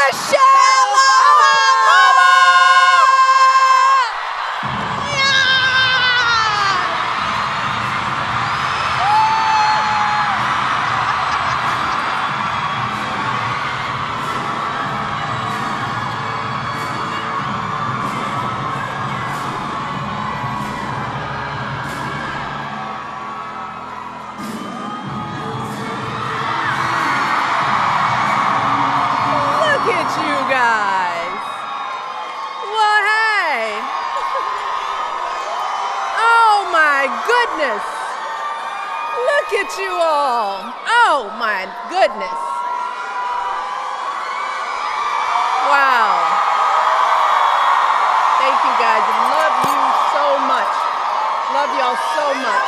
Michelle Obama! Look at you guys. Well, hey. Oh my goodness. Look at you all. Oh my goodness. Wow. Thank you guys. Love you so much. Love y'all so much.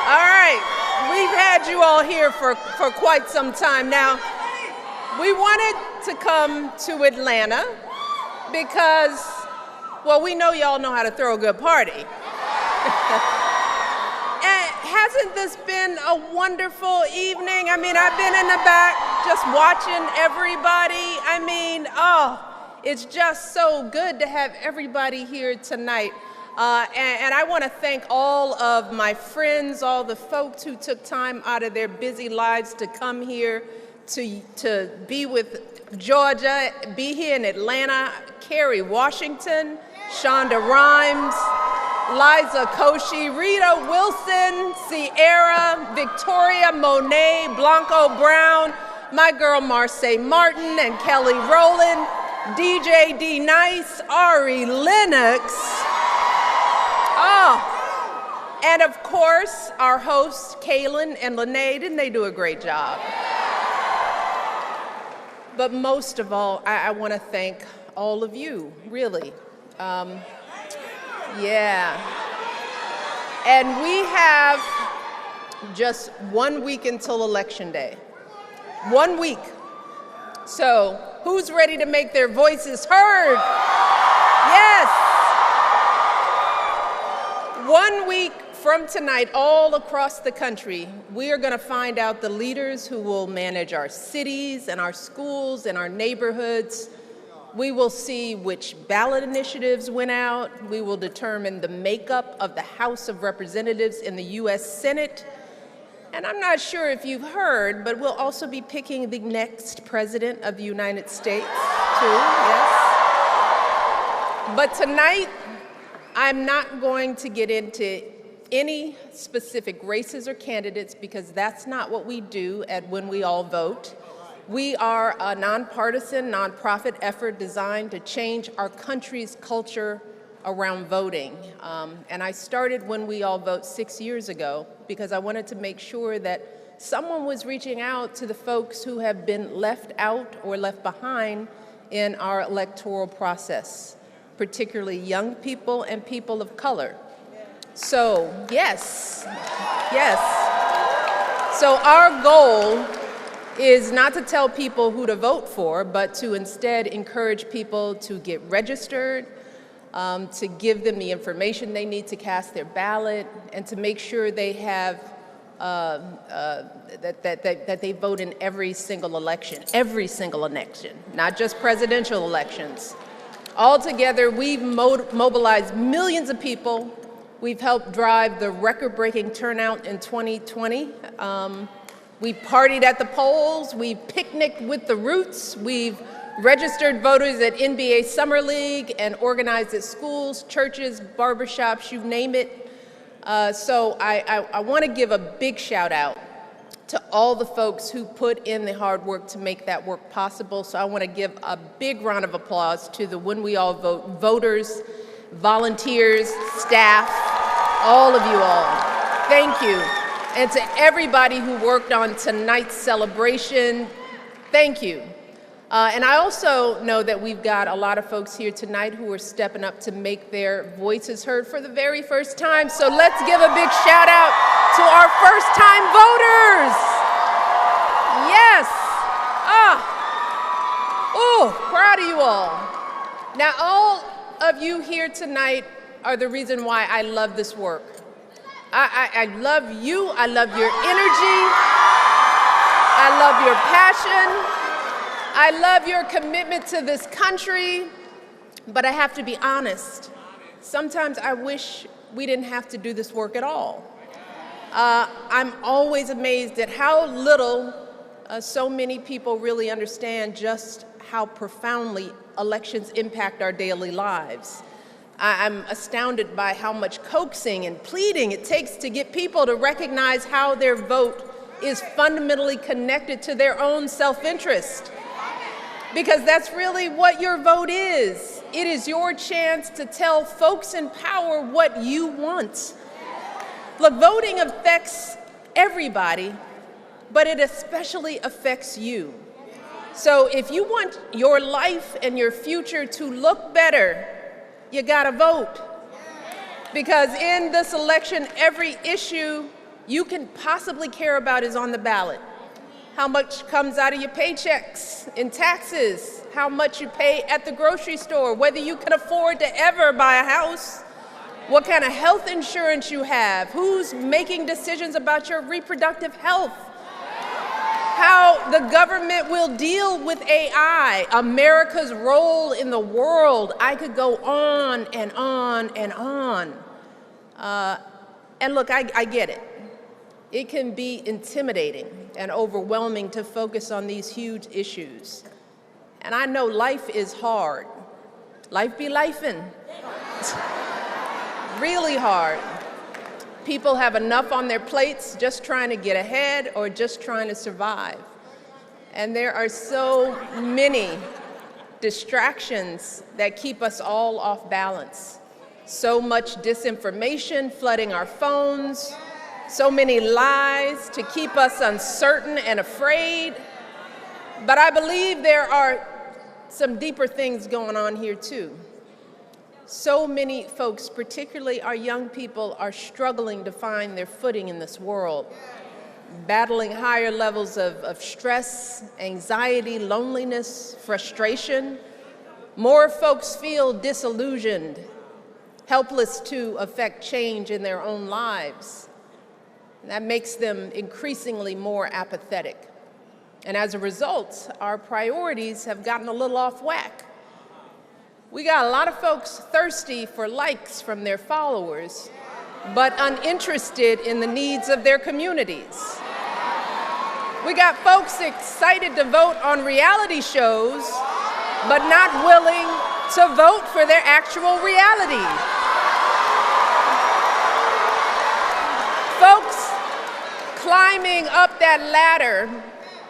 All right. We've had you all here for quite some time now. We wanted to come to Atlanta because, well, we know y'all know how to throw a good party. And hasn't this been a wonderful evening? I mean, I've been in the back just watching everybody. I mean, oh, it's just so good to have everybody here tonight. And I want to thank all of my friends, all the folks who took time out of their busy lives to come here to be with Georgia, be here in Atlanta. Kerry Washington, Shonda Rhimes, Liza Koshy, Rita Wilson, Sierra, Victoria Monet, Blanco Brown, my girl Marseille Martin and Kelly Rowland, DJ D Nice, Ari Lennox. Oh, and of course, our hosts, Kaylin and Lene, didn't they do a great job? But most of all, I want to thank all of you, really. Yeah. And we have just 1 week until Election Day. 1 week. So, who's ready to make their voices heard? Yes. 1 week from tonight, all across the country, we are going to find out the leaders who will manage our cities and our schools and our neighborhoods. We will see which ballot initiatives went out. We will determine the makeup of the House of Representatives in the U.S. Senate. And I'm not sure if you've heard, but we'll also be picking the next president of the United States, too, yes. But tonight, I'm not going to get into any specific races or candidates because that's not what we do at When We All Vote. We are a nonpartisan, nonprofit effort designed to change our country's culture around voting. And I started When We All Vote 6 years ago because I wanted to make sure that someone was reaching out to the folks who have been left out or left behind in our electoral process, particularly young people and people of color. So, yes. So our goal is not to tell people who to vote for, but to instead encourage people to get registered, to give them the information they need to cast their ballot, and to make sure they have that they vote in every single election, not just presidential elections. Altogether, we've mobilized millions of people. We've helped drive the record-breaking turnout in 2020. We partied at the polls, we picnicked with the Roots, we've registered voters at NBA Summer League and organized at schools, churches, barbershops, you name it. So I want to give a big shout out to all the folks who put in the hard work to make that work possible. So I want to give a big round of applause to the When We All Vote voters, volunteers, staff, all of you all. Thank you. And to everybody who worked on tonight's celebration, thank you. And I also know that we've got a lot of folks here tonight who are stepping up to make their voices heard for the very first time. So let's give a big shout out to our first-time voters. Yes. Proud of you all. Now, all of you here tonight are the reason why I love this work. I love you. I love your energy. I love your passion. I love your commitment to this country. But I have to be honest. Sometimes I wish we didn't have to do this work at all. I'm always amazed at how little so many people really understand just how profoundly elections impact our daily lives. I'm astounded by how much coaxing and pleading it takes to get people to recognize how their vote is fundamentally connected to their own self-interest. Because that's really what your vote is. It is your chance to tell folks in power what you want. Look, voting affects everybody, but it especially affects you. So if you want your life and your future to look better, you gotta vote. Because in this election, every issue you can possibly care about is on the ballot. How much comes out of your paychecks in taxes, how much you pay at the grocery store, whether you can afford to ever buy a house, what kind of health insurance you have, who's making decisions about your reproductive health, how the government will deal with AI, America's role in the world. I could go on and on and on. And look, I get it. It can be intimidating and overwhelming to focus on these huge issues. And I know life is hard. Life be lifing. Really hard. People have enough on their plates just trying to get ahead or just trying to survive. And there are so many distractions that keep us all off balance. So much disinformation flooding our phones, so many lies to keep us uncertain and afraid. But I believe there are some deeper things going on here too. So many folks, particularly our young people, are struggling to find their footing in this world, battling higher levels of stress, anxiety, loneliness, frustration. More folks feel disillusioned, helpless to affect change in their own lives. That makes them increasingly more apathetic. And as a result, our priorities have gotten a little off whack. We got a lot of folks thirsty for likes from their followers, but uninterested in the needs of their communities. We got folks excited to vote on reality shows, but not willing to vote for their actual reality. Folks climbing up that ladder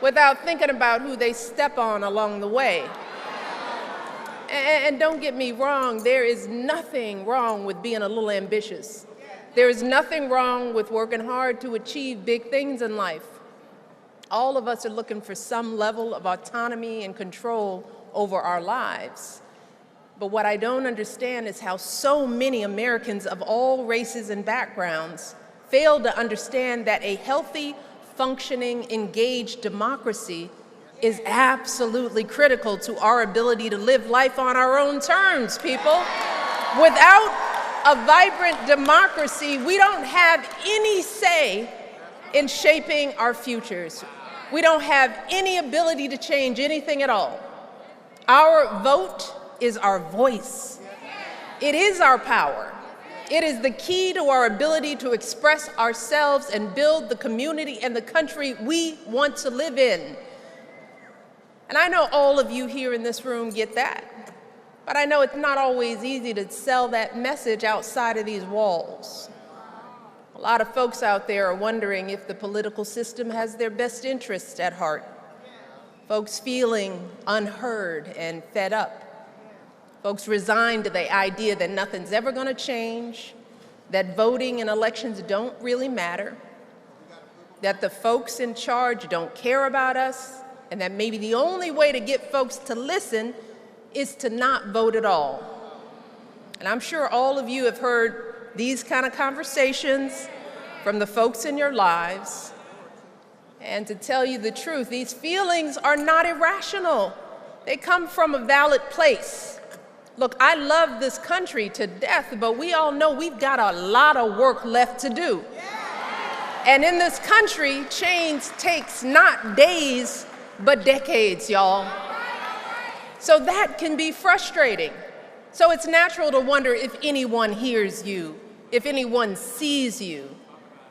without thinking about who they step on along the way. And don't get me wrong, there is nothing wrong with being a little ambitious. There is nothing wrong with working hard to achieve big things in life. All of us are looking for some level of autonomy and control over our lives. But what I don't understand is how so many Americans of all races and backgrounds fail to understand that a healthy, functioning, engaged democracy is absolutely critical to our ability to live life on our own terms, people. Without a vibrant democracy, we don't have any say in shaping our futures. We don't have any ability to change anything at all. Our vote is our voice. It is our power. It is the key to our ability to express ourselves and build the community and the country we want to live in. And I know all of you here in this room get that, but I know it's not always easy to sell that message outside of these walls. A lot of folks out there are wondering if the political system has their best interests at heart. Folks feeling unheard and fed up. Folks resigned to the idea that nothing's ever going to change, that voting and elections don't really matter, that the folks in charge don't care about us, and that maybe the only way to get folks to listen is to not vote at all. And I'm sure all of you have heard these kind of conversations from the folks in your lives. And to tell you the truth, these feelings are not irrational. They come from a valid place. Look, I love this country to death, but we all know we've got a lot of work left to do. And in this country, change takes not days, but decades, y'all. So that can be frustrating. So it's natural to wonder if anyone hears you, if anyone sees you.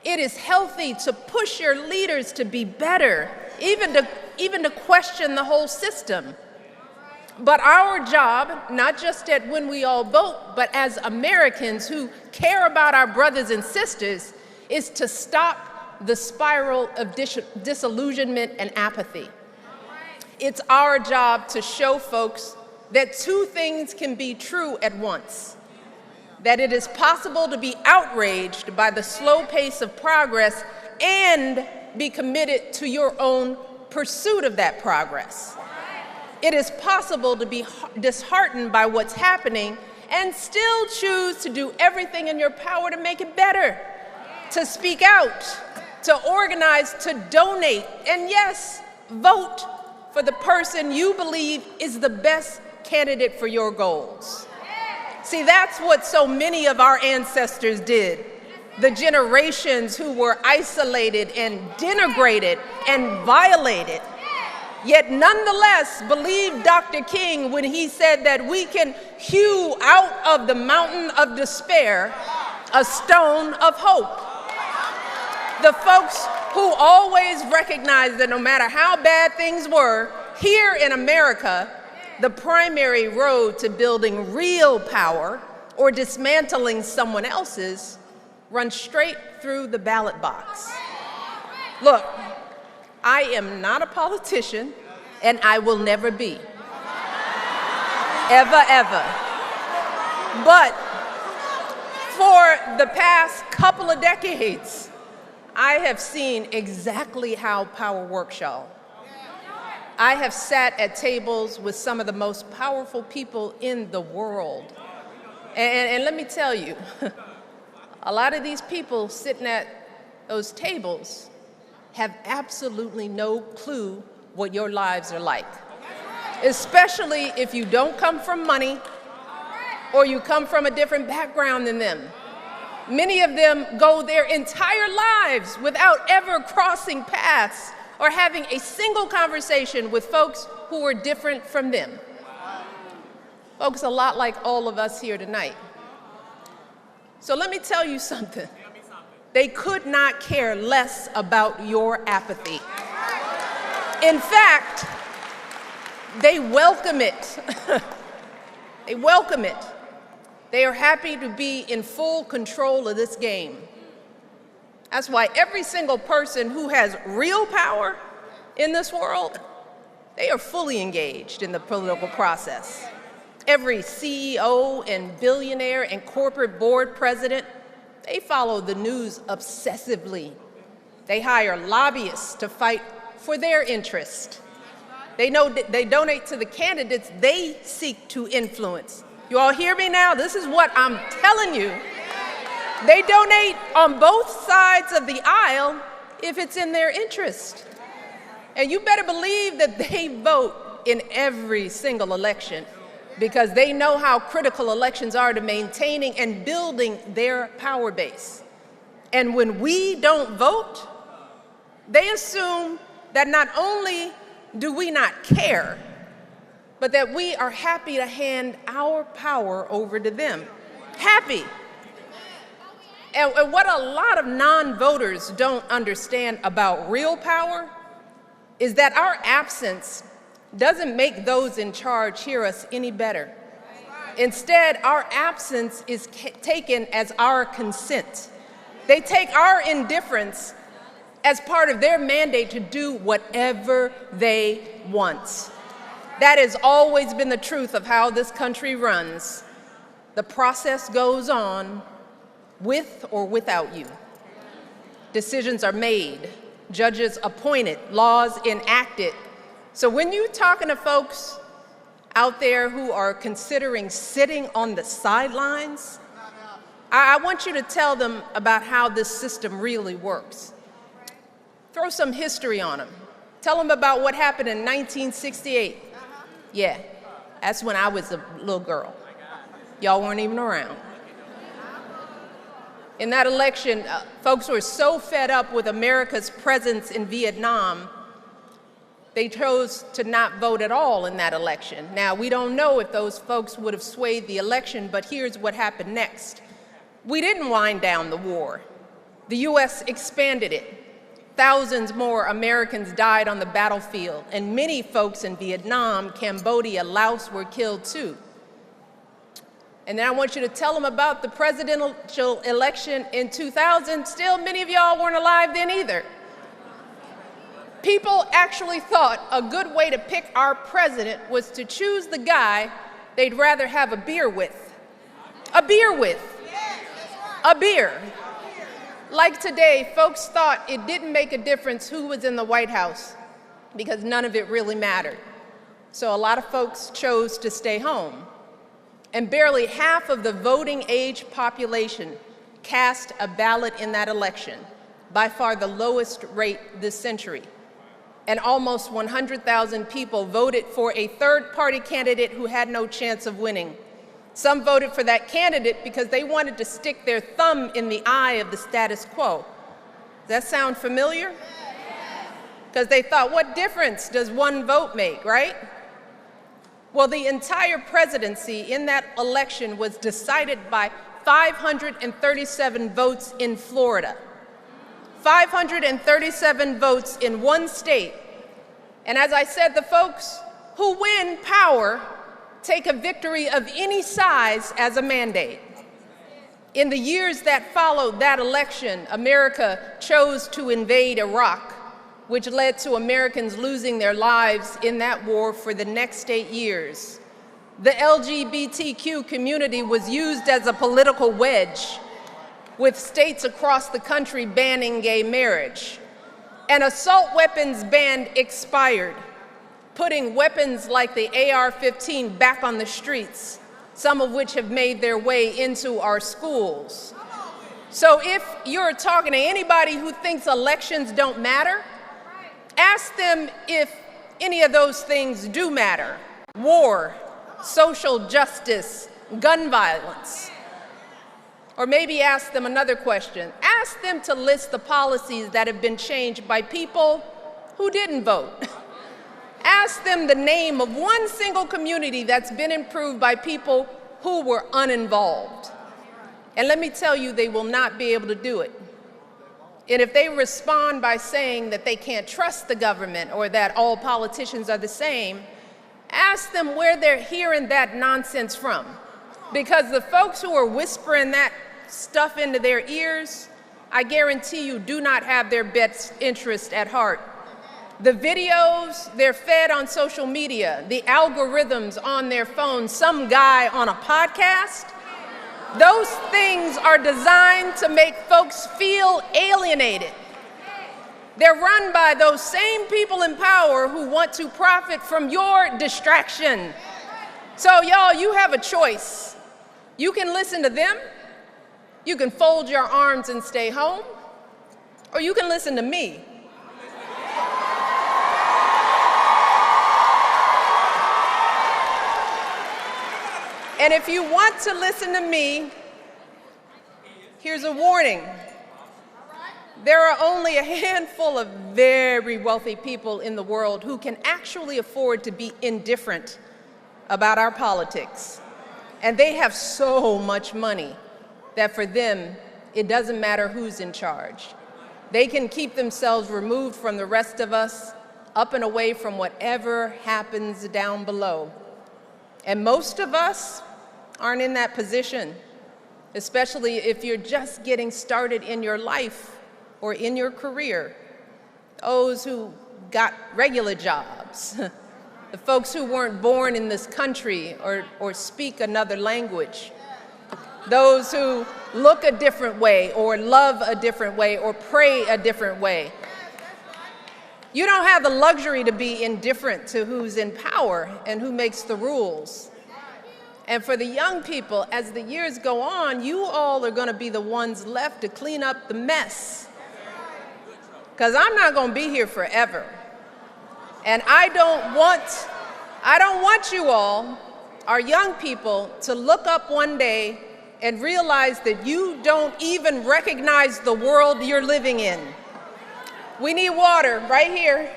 It is healthy to push your leaders to be better, even to question the whole system. But our job, not just at When We All Vote, but as Americans who care about our brothers and sisters, is to stop the spiral of disillusionment and apathy. It's our job to show folks that two things can be true at once: that it is possible to be outraged by the slow pace of progress and be committed to your own pursuit of that progress. It is possible to be disheartened by what's happening and still choose to do everything in your power to make it better, to speak out, to organize, to donate, and yes, vote for the person you believe is the best candidate for your goals. See, that's what so many of our ancestors did. The generations who were isolated and denigrated and violated, yet nonetheless believed Dr. King when he said that we can hew out of the mountain of despair a stone of hope. The folks who always recognized that no matter how bad things were, here in America, the primary road to building real power or dismantling someone else's runs straight through the ballot box. Look, I am not a politician, and I will never be. Ever, ever. But for the past couple of decades, I have seen exactly how power works, y'all. I have sat at tables with some of the most powerful people in the world. And let me tell you, a lot of these people sitting at those tables have absolutely no clue what your lives are like, especially if you don't come from money or you come from a different background than them. Many of them go their entire lives without ever crossing paths or having a single conversation with folks who are different from them. Folks a lot like all of us here tonight. So let me tell you something. They could not care less about your apathy. In fact, they welcome it. They welcome it. They are happy to be in full control of this game. That's why every single person who has real power in this world, they are fully engaged in the political process. Every CEO and billionaire and corporate board president, they follow the news obsessively. They hire lobbyists to fight for their interest. They donate to the candidates they seek to influence. You all hear me now? This is what I'm telling you. They donate on both sides of the aisle if it's in their interest. And you better believe that they vote in every single election because they know how critical elections are to maintaining and building their power base. And when we don't vote, they assume that not only do we not care, but that we are happy to hand our power over to them. Happy. And what a lot of non-voters don't understand about real power is that our absence doesn't make those in charge hear us any better. Instead, our absence is taken as our consent. They take our indifference as part of their mandate to do whatever they want. That has always been the truth of how this country runs. The process goes on with or without you. Decisions are made, judges appointed, laws enacted. So when you're talking to folks out there who are considering sitting on the sidelines, I want you to tell them about how this system really works. Throw some history on them. Tell them about what happened in 1968. Yeah, that's when I was a little girl. Y'all weren't even around. In that election, folks were so fed up with America's presence in Vietnam, they chose to not vote at all in that election. Now, we don't know if those folks would have swayed the election, but here's what happened next. We didn't wind down the war. The U.S. expanded it. Thousands more Americans died on the battlefield, and many folks in Vietnam, Cambodia, Laos were killed too. And then I want you to tell them about the presidential election in 2000. Still, many of y'all weren't alive then either. People actually thought a good way to pick our president was to choose the guy they'd rather have a beer with. A beer with. A beer. Like today, folks thought it didn't make a difference who was in the White House because none of it really mattered. So a lot of folks chose to stay home. And barely half of the voting age population cast a ballot in that election, by far the lowest rate this century. And almost 100,000 people voted for a third-party candidate who had no chance of winning. Some voted for that candidate because they wanted to stick their thumb in the eye of the status quo. Does that sound familiar? Because they thought, what difference does one vote make, right? Well, the entire presidency in that election was decided by 537 votes in Florida. 537 votes in one state. And as I said, the folks who win power take a victory of any size as a mandate. In the years that followed that election, America chose to invade Iraq, which led to Americans losing their lives in that war for the next 8 years. The LGBTQ community was used as a political wedge, with states across the country banning gay marriage. An assault weapons ban expired, putting weapons like the AR-15 back on the streets, some of which have made their way into our schools. So if you're talking to anybody who thinks elections don't matter, ask them if any of those things do matter. War, social justice, gun violence. Or maybe ask them another question. Ask them to list the policies that have been changed by people who didn't vote. Ask them the name of one single community that's been improved by people who were uninvolved. And let me tell you, they will not be able to do it. And if they respond by saying that they can't trust the government or that all politicians are the same, ask them where they're hearing that nonsense from. Because the folks who are whispering that stuff into their ears, I guarantee you do not have their best interest at heart. The videos they're fed on social media, the algorithms on their phones, some guy on a podcast, those things are designed to make folks feel alienated. They're run by those same people in power who want to profit from your distraction. So y'all, you have a choice. You can listen to them, you can fold your arms and stay home, or you can listen to me. And if you want to listen to me, here's a warning. There are only a handful of very wealthy people in the world who can actually afford to be indifferent about our politics. And they have so much money that for them, it doesn't matter who's in charge. They can keep themselves removed from the rest of us, up and away from whatever happens down below. And most of us aren't in that position, especially if you're just getting started in your life or in your career. Those who got regular jobs, the folks who weren't born in this country or speak another language, those who look a different way or love a different way or pray a different way. You don't have the luxury to be indifferent to who's in power and who makes the rules. And for the young people, as the years go on, you all are going to be the ones left to clean up the mess. Because I'm not going to be here forever. And I don't want you all, our young people, to look up one day and realize that you don't even recognize the world you're living in. We need water right here.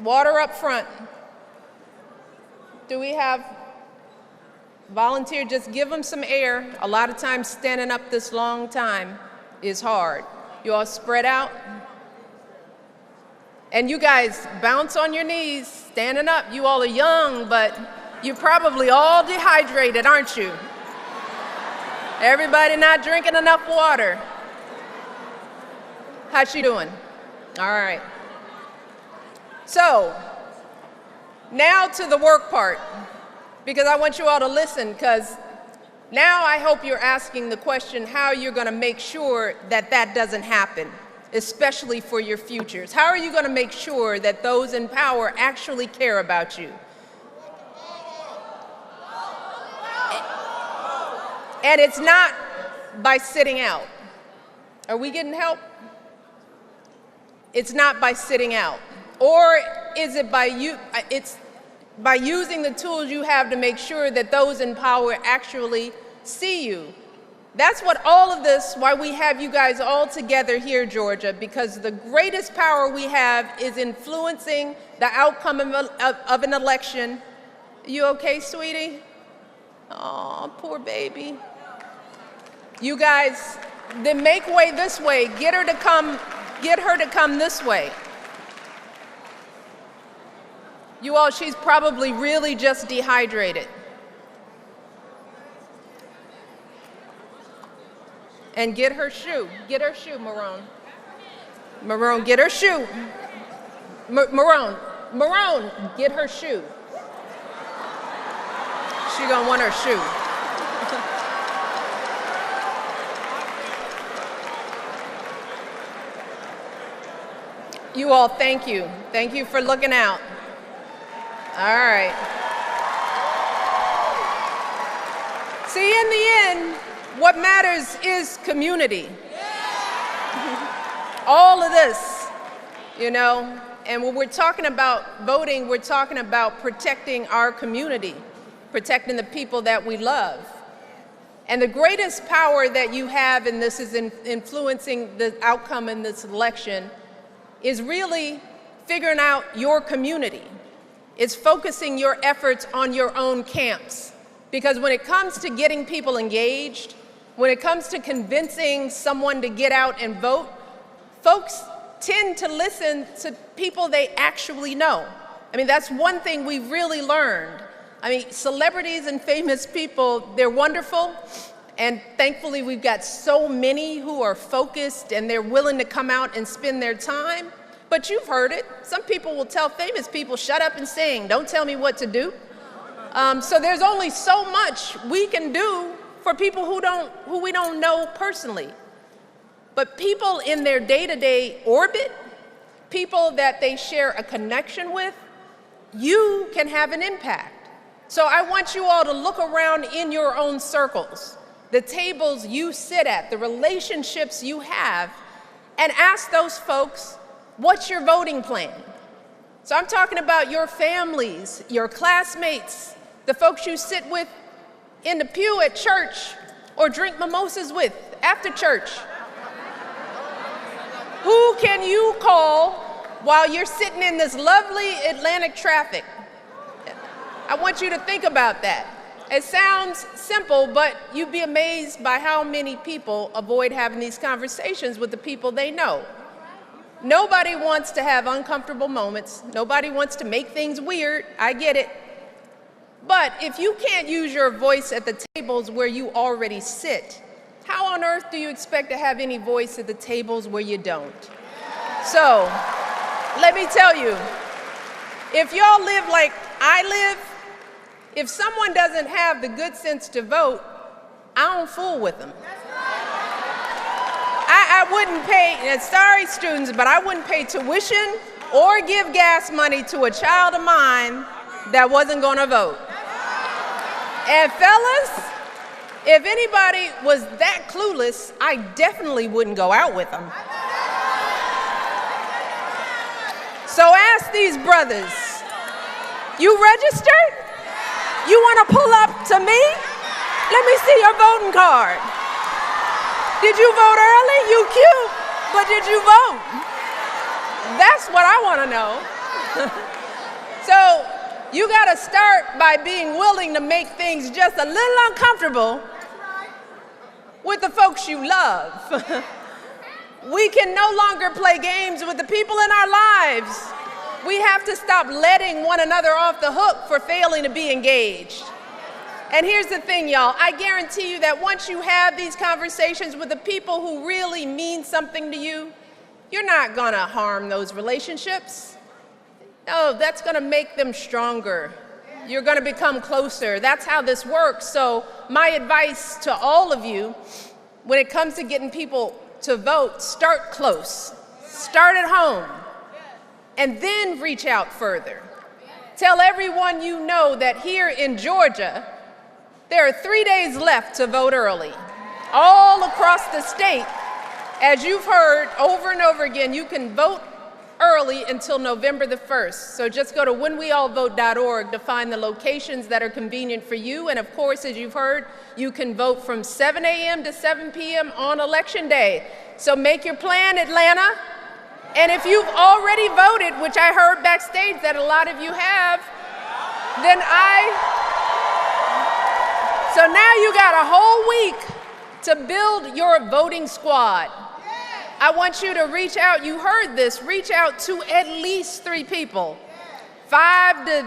Water up front. Do we have volunteer? Just give them some air. A lot of times standing up this long time is hard. You all spread out. And you guys bounce on your knees, standing up. You all are young, but you're probably all dehydrated, aren't you? Everybody not drinking enough water. How's she doing? All right. So, now to the work part, because I want you all to listen, because now I hope you're asking the question how you're going to make sure that that doesn't happen, especially for your futures. How are you going to make sure that those in power actually care about you? And it's not by sitting out. Are we getting help? It's not by sitting out. Or is it by it's by using the tools you have to make sure that those in power actually see you. That's what all of this, why we have you guys all together here, Georgia, because the greatest power we have is influencing the outcome of an election. You okay, sweetie? Oh, poor baby. You guys, then make way this way. Get her to come this way. You all, she's probably really just dehydrated. And get her shoe. Get her shoe, Marone. Marone, get her shoe. Marone, get her shoe. She gonna want her shoe. You all, thank you. Thank you for looking out. All right. See, in the end, what matters is community. All of this, you know, and when we're talking about voting, we're talking about protecting our community, protecting the people that we love. And the greatest power that you have in this is in influencing the outcome in this election is really figuring out your community. It's focusing your efforts on your own camps. Because when it comes to getting people engaged, when it comes to convincing someone to get out and vote, folks tend to listen to people they actually know. I mean, that's one thing we've really learned. I mean, celebrities and famous people, they're wonderful. And thankfully, we've got so many who are focused and they're willing to come out and spend their time. But you've heard it. Some people will tell famous people, shut up and sing. Don't tell me what to do. So there's only so much we can do for people who we don't know personally. But people in their day-to-day orbit, people that they share a connection with, you can have an impact. So I want you all to look around in your own circles, the tables you sit at, the relationships you have, and ask those folks, what's your voting plan? So I'm talking about your families, your classmates, the folks you sit with in the pew at church or drink mimosas with after church. Who can you call while you're sitting in this lovely Atlantic traffic? I want you to think about that. It sounds simple, but you'd be amazed by how many people avoid having these conversations with the people they know. Nobody wants to have uncomfortable moments. Nobody wants to make things weird. I get it. But if you can't use your voice at the tables where you already sit, how on earth do you expect to have any voice at the tables where you don't? So, let me tell you, if y'all live like I live, if someone doesn't have the good sense to vote, I don't fool with them. I wouldn't pay, and sorry students, but I wouldn't pay tuition or give gas money to a child of mine that wasn't gonna vote. And fellas, if anybody was that clueless, I definitely wouldn't go out with them. So ask these brothers, you registered? You wanna pull up to me? Let me see your voting card. Did you vote early? You cute, but did you vote? That's what I want to know. So you got to start by being willing to make things just a little uncomfortable with the folks you love. We can no longer play games with the people in our lives. We have to stop letting one another off the hook for failing to be engaged. And here's the thing, y'all. I guarantee you that once you have these conversations with the people who really mean something to you, you're not going to harm those relationships. No, that's going to make them stronger. You're going to become closer. That's how this works. So my advice to all of you, when it comes to getting people to vote, start close. Start at home. And then reach out further. Tell everyone you know that here in Georgia, there are 3 days left to vote early. All across the state, as you've heard over and over again, you can vote early until November the 1st. So just go to whenweallvote.org to find the locations that are convenient for you. And of course, as you've heard, you can vote from 7 a.m. to 7 p.m. on Election Day. So make your plan, Atlanta. And if you've already voted, which I heard backstage that a lot of you have, then so now you got a whole week to build your voting squad. I want you to reach out, you heard this, reach out to at least 3 people. 5 to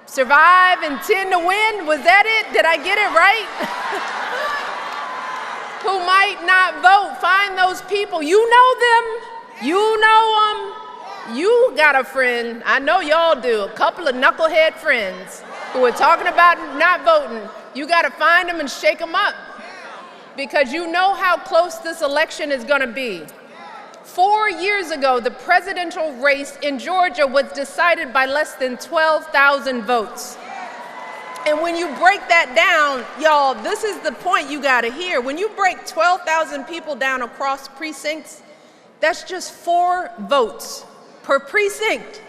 survive and 10 to win, was that it? Did I get it right? Who might not vote, find those people, you know them. You know them. You got a friend, I know y'all do, a couple of knucklehead friends who are talking about not voting. You got to find them and shake them up because you know how close this election is going to be. 4 years ago, the presidential race in Georgia was decided by less than 12,000 votes. And when you break that down, y'all, this is the point you got to hear. When you break 12,000 people down across precincts, that's just 4 votes per precinct.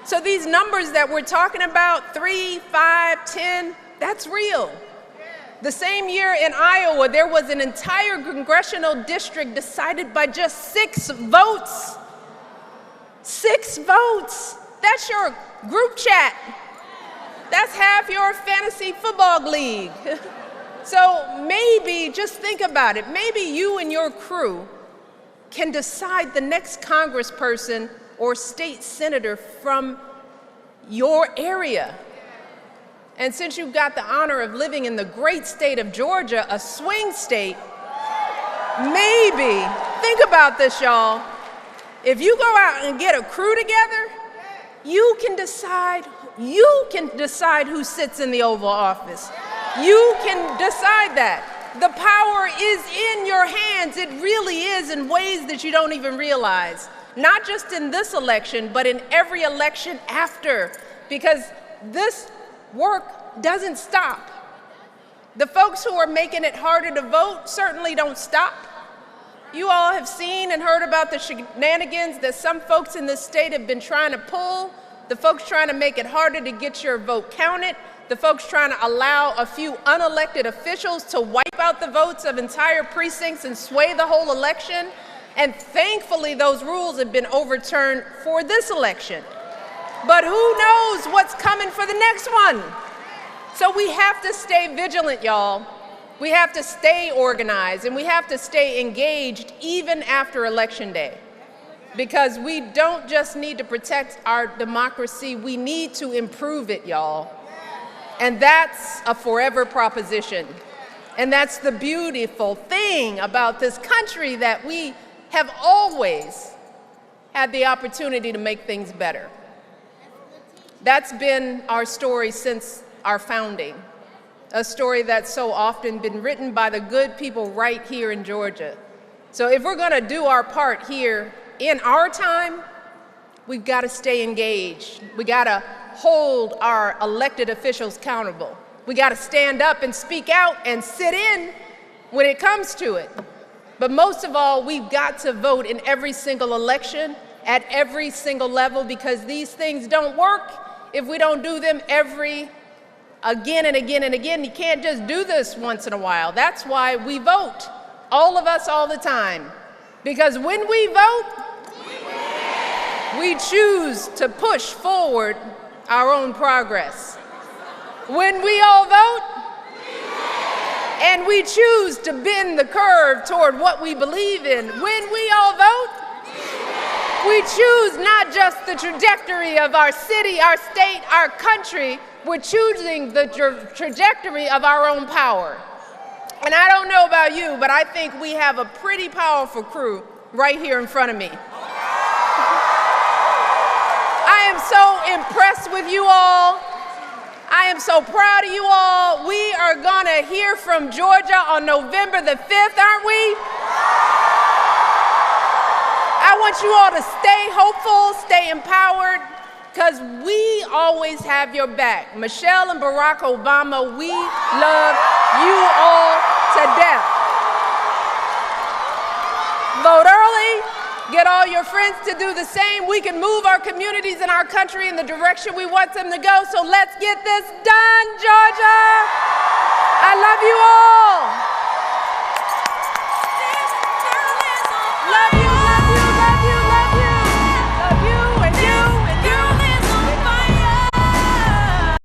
So these numbers that we're talking about, 3, 5, 10, that's real. The same year in Iowa, there was an entire congressional district decided by just 6 votes. 6 votes. That's your group chat. That's half your fantasy football league. So maybe, just think about it, maybe you and your crew can decide the next congressperson or state senator from your area. And since you've got the honor of living in the great state of Georgia, a swing state, maybe, think about this, y'all. If you go out and get a crew together, you can decide who sits in the Oval Office. You can decide that. The power is in your hands. It really is in ways that you don't even realize. Not just in this election, but in every election after, because this work doesn't stop. The folks who are making it harder to vote certainly don't stop. You all have seen and heard about the shenanigans that some folks in this state have been trying to pull, the folks trying to make it harder to get your vote counted, the folks trying to allow a few unelected officials to wipe out the votes of entire precincts and sway the whole election. And thankfully, those rules have been overturned for this election. But who knows what's coming for the next one? So we have to stay vigilant, y'all. We have to stay organized, and we have to stay engaged even after Election Day. Because we don't just need to protect our democracy, we need to improve it, y'all. And that's a forever proposition. And that's the beautiful thing about this country, that we have always had the opportunity to make things better. That's been our story since our founding, a story that's so often been written by the good people right here in Georgia. So if we're going to do our part here in our time, we've got to stay engaged. We got to hold our elected officials accountable. We got to stand up and speak out and sit in when it comes to it. But most of all, we've got to vote in every single election at every single level, because these things don't work if we don't do them every again and again and again. You can't just do this once in a while. That's why we vote, all of us, all the time. Because when we vote, we choose to push forward our own progress. When we all vote, and we choose to bend the curve toward what we believe in. When we all vote, we choose not just the trajectory of our city, our state, our country, we're choosing the trajectory of our own power. And I don't know about you, but I think we have a pretty powerful crew right here in front of me. I am so impressed with you all. I am so proud of you all. We are going to hear from Georgia on November the 5th, aren't we? I want you all to stay hopeful, stay empowered, because we always have your back. Michelle and Barack Obama, we love you all to death. Vote early. Get all your friends to do the same. We can move our communities and our country in the direction we want them to go. So let's get this done, Georgia. I love you all.